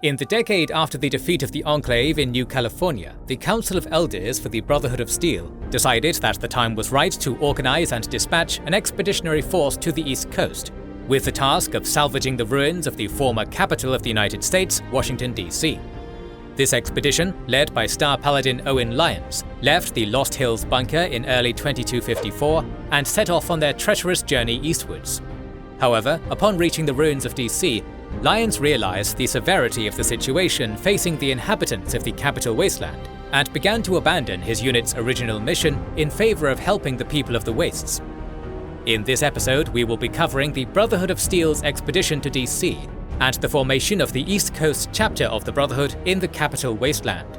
In the decade after the defeat of the Enclave in New California, the Council of Elders for the Brotherhood of Steel decided that the time was right to organize and dispatch an expeditionary force to the East Coast, with the task of salvaging the ruins of the former capital of the United States, Washington, D.C. This expedition, led by Star Paladin Owen Lyons, left the Lost Hills bunker in early 2254 and set off on their treacherous journey eastwards. However, upon reaching the ruins of D.C., Lyons realized the severity of the situation facing the inhabitants of the capital wasteland and began to abandon his unit's original mission in favor of helping the people of the wastes. In this episode, we will be covering the Brotherhood of Steel's expedition to DC and the formation of the East Coast chapter of the Brotherhood in the capital wasteland.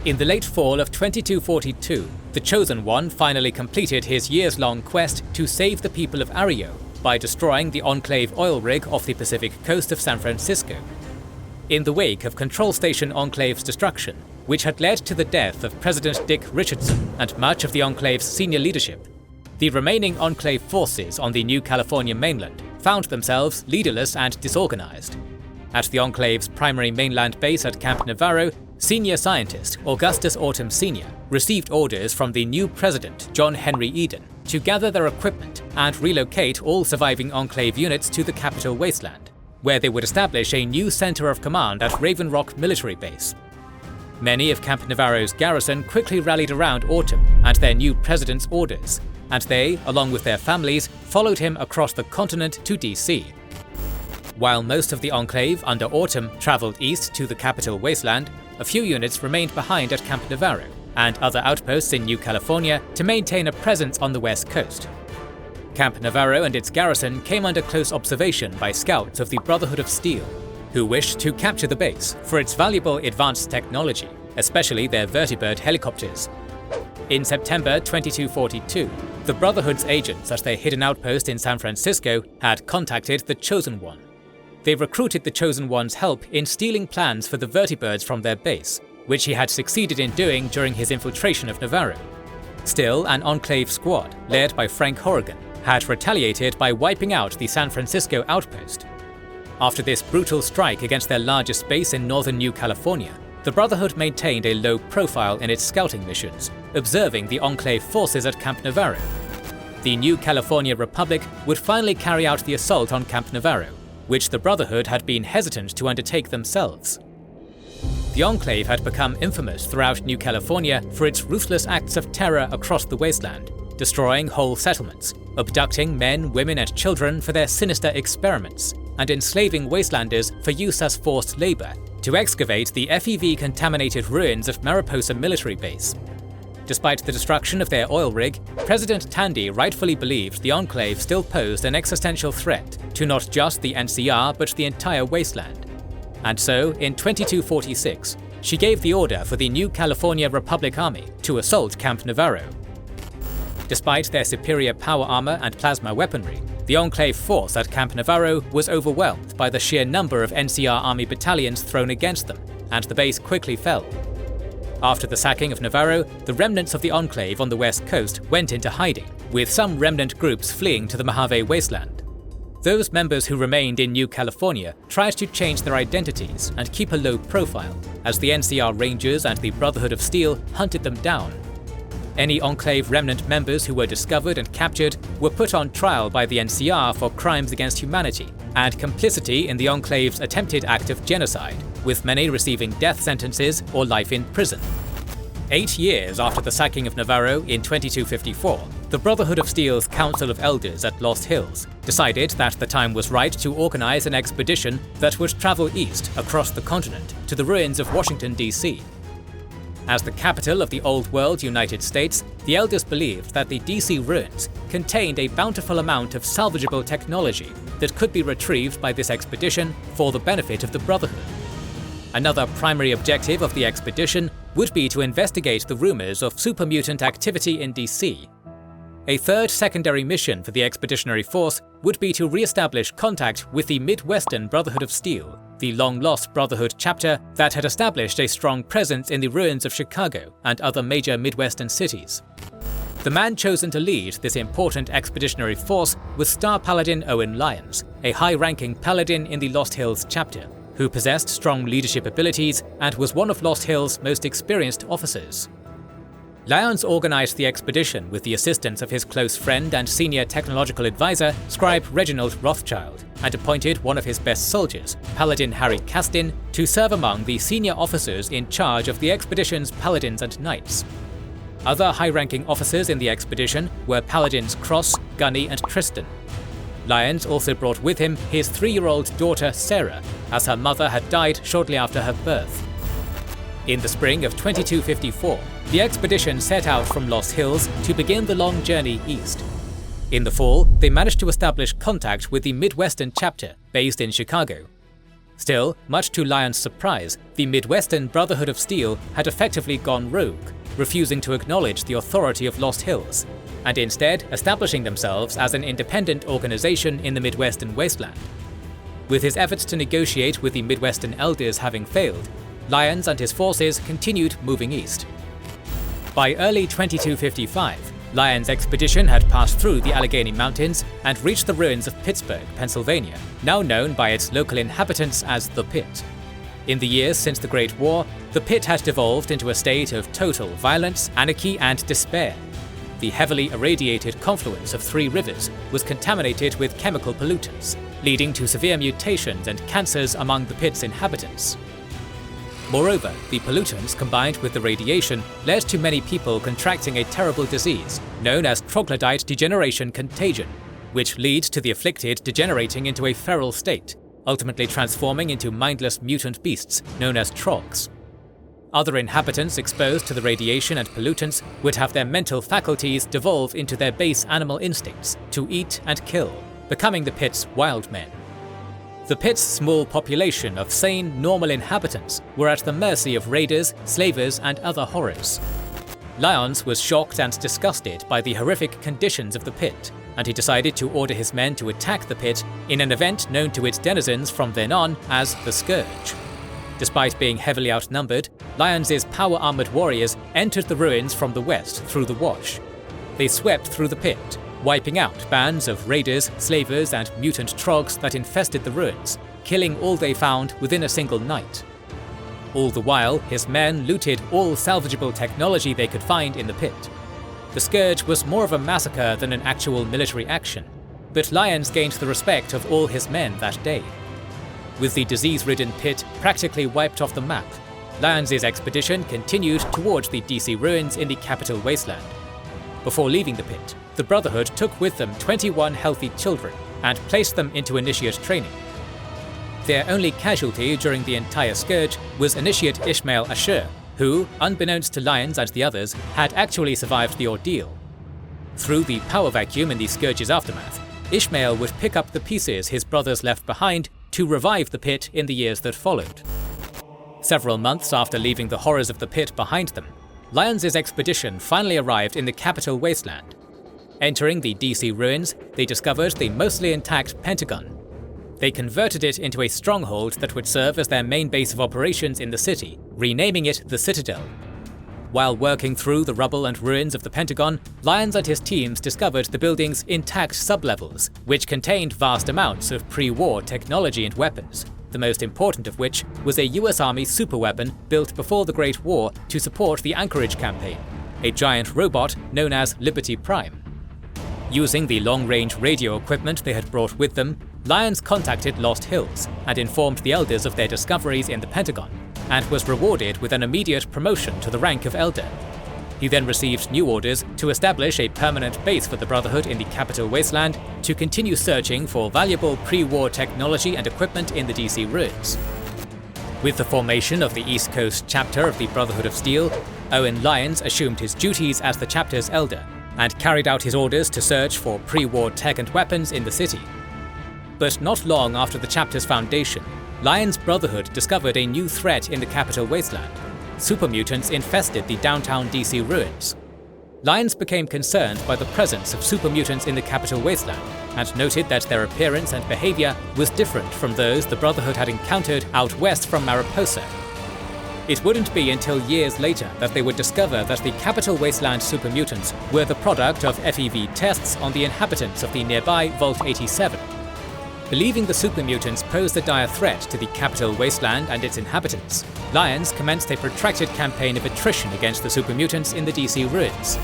In the late fall of 2242, the Chosen One finally completed his years-long quest to save the people of Areo by destroying the Enclave oil rig off the Pacific coast of San Francisco. In the wake of Control Station Enclave's destruction, which had led to the death of President Dick Richardson and much of the Enclave's senior leadership, the remaining Enclave forces on the New California mainland found themselves leaderless and disorganized. At the Enclave's primary mainland base at Camp Navarro, senior scientist Augustus Autumn Sr. received orders from the new president, John Henry Eden, to gather their equipment and relocate all surviving Enclave units to the capital wasteland, where they would establish a new center of command at Raven Rock Military Base. Many of Camp Navarro's garrison quickly rallied around Autumn and their new president's orders, and they, along with their families, followed him across the continent to DC. While most of the Enclave under Autumn traveled east to the capital wasteland, a few units remained behind at Camp Navarro and other outposts in New California to maintain a presence on the west coast. Camp Navarro and its garrison came under close observation by scouts of the Brotherhood of Steel, who wished to capture the base for its valuable advanced technology, especially their vertibird helicopters. In September 2242, the Brotherhood's agents at their hidden outpost in San Francisco had contacted the Chosen One. They recruited the Chosen One's help in stealing plans for the vertibirds from their base, which he had succeeded in doing during his infiltration of Navarro. Still, an Enclave squad, led by Frank Horrigan, had retaliated by wiping out the San Francisco outpost. After this brutal strike against their largest base in northern New California, the Brotherhood maintained a low profile in its scouting missions, observing the Enclave forces at Camp Navarro. The New California Republic would finally carry out the assault on Camp Navarro, which the Brotherhood had been hesitant to undertake themselves. The Enclave had become infamous throughout New California for its ruthless acts of terror across the wasteland, destroying whole settlements, abducting men, women, and children for their sinister experiments, and enslaving wastelanders for use as forced labor to excavate the FEV-contaminated ruins of Mariposa Military Base. Despite the destruction of their oil rig, President Tandy rightfully believed the Enclave still posed an existential threat to not just the NCR but the entire wasteland. And so, in 2246, she gave the order for the New California Republic Army to assault Camp Navarro. Despite their superior power armor and plasma weaponry, the Enclave force at Camp Navarro was overwhelmed by the sheer number of NCR Army battalions thrown against them, and the base quickly fell. After the sacking of Navarro, the remnants of the Enclave on the west coast went into hiding, with some remnant groups fleeing to the Mojave Wasteland. Those members who remained in New California tried to change their identities and keep a low profile, as the NCR Rangers and the Brotherhood of Steel hunted them down. Any Enclave remnant members who were discovered and captured were put on trial by the NCR for crimes against humanity and complicity in the Enclave's attempted act of genocide, with many receiving death sentences or life in prison. 8 years after the sacking of Navarro in 2254, the Brotherhood of Steel's Council of Elders at Lost Hills decided that the time was right to organize an expedition that would travel east across the continent to the ruins of Washington, D.C. As the capital of the Old World United States, the Elders believed that the D.C. ruins contained a bountiful amount of salvageable technology that could be retrieved by this expedition for the benefit of the Brotherhood. Another primary objective of the expedition would be to investigate the rumors of super-mutant activity in DC. A third secondary mission for the expeditionary force would be to re-establish contact with the Midwestern Brotherhood of Steel, the long-lost Brotherhood chapter that had established a strong presence in the ruins of Chicago and other major Midwestern cities. The man chosen to lead this important expeditionary force was Star Paladin Owen Lyons, a high-ranking paladin in the Lost Hills chapter, who possessed strong leadership abilities and was one of Lost Hill's most experienced officers. Lyons organized the expedition with the assistance of his close friend and senior technological advisor, scribe Reginald Rothschild, and appointed one of his best soldiers, Paladin Harry Castin, to serve among the senior officers in charge of the expedition's paladins and knights. Other high-ranking officers in the expedition were Paladins Cross, Gunny, and Tristan. Lyons also brought with him his 3-year-old daughter Sarah, as her mother had died shortly after her birth. In the spring of 2254, the expedition set out from Lost Hills to begin the long journey east. In the fall, they managed to establish contact with the Midwestern chapter, based in Chicago. Still, much to Lyons' surprise, the Midwestern Brotherhood of Steel had effectively gone rogue, refusing to acknowledge the authority of Lost Hills, and instead establishing themselves as an independent organization in the Midwestern wasteland. With his efforts to negotiate with the Midwestern elders having failed, Lyons and his forces continued moving east. By early 2255, Lyons' expedition had passed through the Allegheny Mountains and reached the ruins of Pittsburgh, Pennsylvania, now known by its local inhabitants as the Pit. In the years since the Great War, the Pit had devolved into a state of total violence, anarchy, and despair. The heavily irradiated confluence of 3 rivers was contaminated with chemical pollutants, leading to severe mutations and cancers among the Pit's inhabitants. Moreover, the pollutants combined with the radiation led to many people contracting a terrible disease known as troglodyte degeneration contagion, which leads to the afflicted degenerating into a feral state, ultimately transforming into mindless mutant beasts known as trogs. Other inhabitants exposed to the radiation and pollutants would have their mental faculties devolve into their base animal instincts to eat and kill, becoming the Pit's wild men. The Pit's small population of sane, normal inhabitants were at the mercy of raiders, slavers, and other horrors. Lyons was shocked and disgusted by the horrific conditions of the Pit, and he decided to order his men to attack the Pit in an event known to its denizens from then on as the Scourge. Despite being heavily outnumbered, Lyons' power-armored warriors entered the ruins from the west through the Wash. They swept through the Pit, wiping out bands of raiders, slavers, and mutant trogs that infested the ruins, killing all they found within a single night. All the while, his men looted all salvageable technology they could find in the Pit. The Scourge was more of a massacre than an actual military action, but Lyons gained the respect of all his men that day. With the disease-ridden Pit practically wiped off the map, Lyons' expedition continued towards the DC ruins in the capital wasteland. Before leaving the Pit, the Brotherhood took with them 21 healthy children and placed them into initiate training. Their only casualty during the entire Scourge was Initiate Ishmael Ashur, who, unbeknownst to Lyons and the others, had actually survived the ordeal. Through the power vacuum in the Scourge's aftermath, Ishmael would pick up the pieces his brothers left behind to revive the Pit in the years that followed. Several months after leaving the horrors of the Pit behind them, Lyons' expedition finally arrived in the capital wasteland. Entering the DC ruins, they discovered the mostly intact Pentagon. They converted it into a stronghold that would serve as their main base of operations in the city, renaming it the Citadel. While working through the rubble and ruins of the Pentagon, Lyons and his teams discovered the building's intact sublevels, which contained vast amounts of pre-war technology and weapons, the most important of which was a US Army superweapon built before the Great War to support the Anchorage campaign, a giant robot known as Liberty Prime. Using the long-range radio equipment they had brought with them, Lyons contacted Lost Hills and informed the elders of their discoveries in the Pentagon, and was rewarded with an immediate promotion to the rank of Elder. He then received new orders to establish a permanent base for the Brotherhood in the capital wasteland to continue searching for valuable pre-war technology and equipment in the DC ruins. With the formation of the East Coast chapter of the Brotherhood of Steel, Owen Lyons assumed his duties as the chapter's elder, and carried out his orders to search for pre-war tech and weapons in the city. But not long after the chapter's foundation, Lyons' Brotherhood discovered a new threat in the capital wasteland. Supermutants infested the downtown DC ruins. Lyons became concerned by the presence of supermutants in the capital wasteland, and noted that their appearance and behavior was different from those the Brotherhood had encountered out west from Mariposa. It wouldn't be until years later that they would discover that the capital wasteland supermutants were the product of FEV tests on the inhabitants of the nearby Vault 87. Believing the super mutants posed a dire threat to the capital wasteland and its inhabitants, Lyons commenced a protracted campaign of attrition against the super mutants in the DC ruins.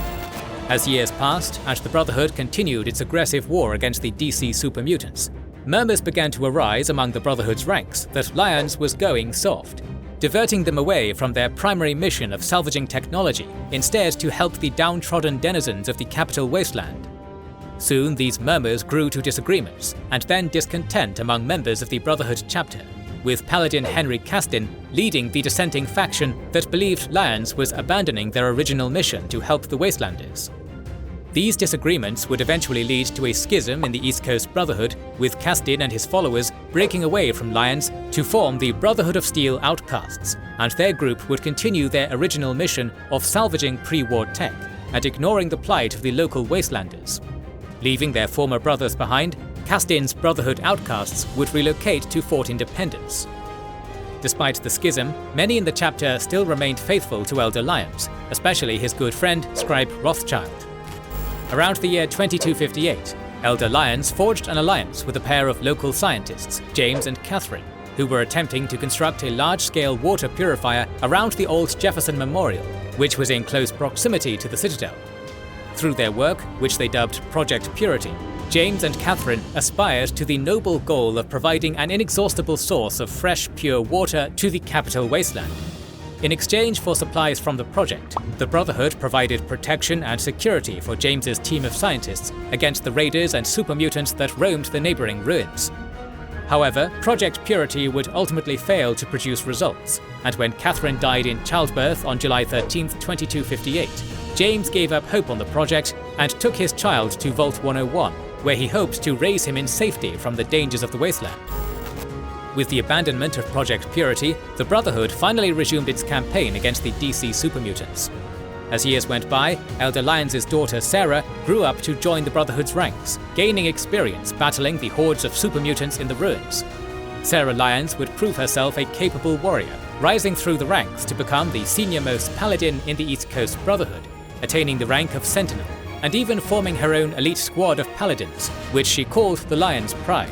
As years passed and the Brotherhood continued its aggressive war against the DC super mutants, murmurs began to arise among the Brotherhood's ranks that Lyons was going soft, diverting them away from their primary mission of salvaging technology, instead to help the downtrodden denizens of the capital wasteland. Soon these murmurs grew to disagreements, and then discontent among members of the Brotherhood chapter, with Paladin Henry Castin leading the dissenting faction that believed Lyons was abandoning their original mission to help the Wastelanders. These disagreements would eventually lead to a schism in the East Coast Brotherhood, with Castin and his followers breaking away from Lyons to form the Brotherhood of Steel Outcasts, and their group would continue their original mission of salvaging pre-war tech and ignoring the plight of the local Wastelanders. Leaving their former brothers behind, Castin's Brotherhood outcasts would relocate to Fort Independence. Despite the schism, many in the chapter still remained faithful to Elder Lyons, especially his good friend, Scribe Rothschild. Around the year 2258, Elder Lyons forged an alliance with a pair of local scientists, James and Catherine, who were attempting to construct a large-scale water purifier around the old Jefferson Memorial, which was in close proximity to the Citadel. Through their work, which they dubbed Project Purity, James and Catherine aspired to the noble goal of providing an inexhaustible source of fresh, pure water to the capital wasteland. In exchange for supplies from the project, the Brotherhood provided protection and security for James's team of scientists against the raiders and super mutants that roamed the neighboring ruins. However, Project Purity would ultimately fail to produce results, and when Catherine died in childbirth on July 13, 2258, James gave up hope on the project and took his child to Vault 101, where he hoped to raise him in safety from the dangers of the wasteland. With the abandonment of Project Purity, the Brotherhood finally resumed its campaign against the DC super mutants. As years went by, Elder Lyons' daughter Sarah grew up to join the Brotherhood's ranks, gaining experience battling the hordes of super mutants in the ruins. Sarah Lyons would prove herself a capable warrior, rising through the ranks to become the senior-most paladin in the East Coast Brotherhood, attaining the rank of Sentinel, and even forming her own elite squad of paladins, which she called the Lion's Pride.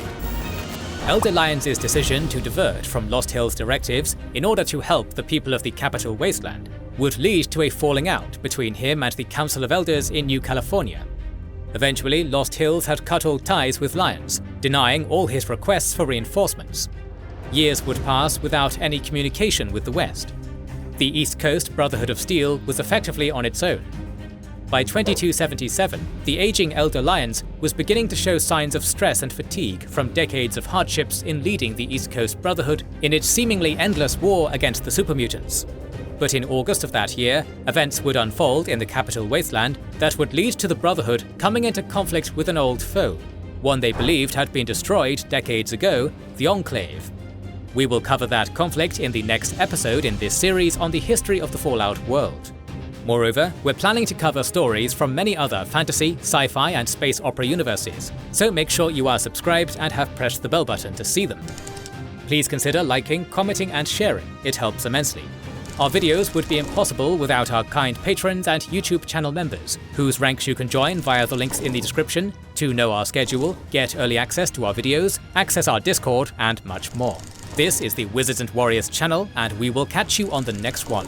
Elder Lyons' decision to divert from Lost Hills' directives in order to help the people of the capital wasteland would lead to a falling out between him and the Council of Elders in New California. Eventually, Lost Hills had cut all ties with Lyons, denying all his requests for reinforcements. Years would pass without any communication with the West. The East Coast Brotherhood of Steel was effectively on its own. By 2277, the aging Elder Lyons was beginning to show signs of stress and fatigue from decades of hardships in leading the East Coast Brotherhood in its seemingly endless war against the super mutants. But in August of that year, events would unfold in the capital wasteland that would lead to the Brotherhood coming into conflict with an old foe, one they believed had been destroyed decades ago, the Enclave. We will cover that conflict in the next episode in this series on the history of the Fallout world. Moreover, we're planning to cover stories from many other fantasy, sci-fi, and space opera universes, so make sure you are subscribed and have pressed the bell button to see them. Please consider liking, commenting, and sharing, it helps immensely. Our videos would be impossible without our kind patrons and YouTube channel members, whose ranks you can join via the links in the description to know our schedule, get early access to our videos, access our Discord, and much more. This is the Wizards and Warriors channel, and we will catch you on the next one.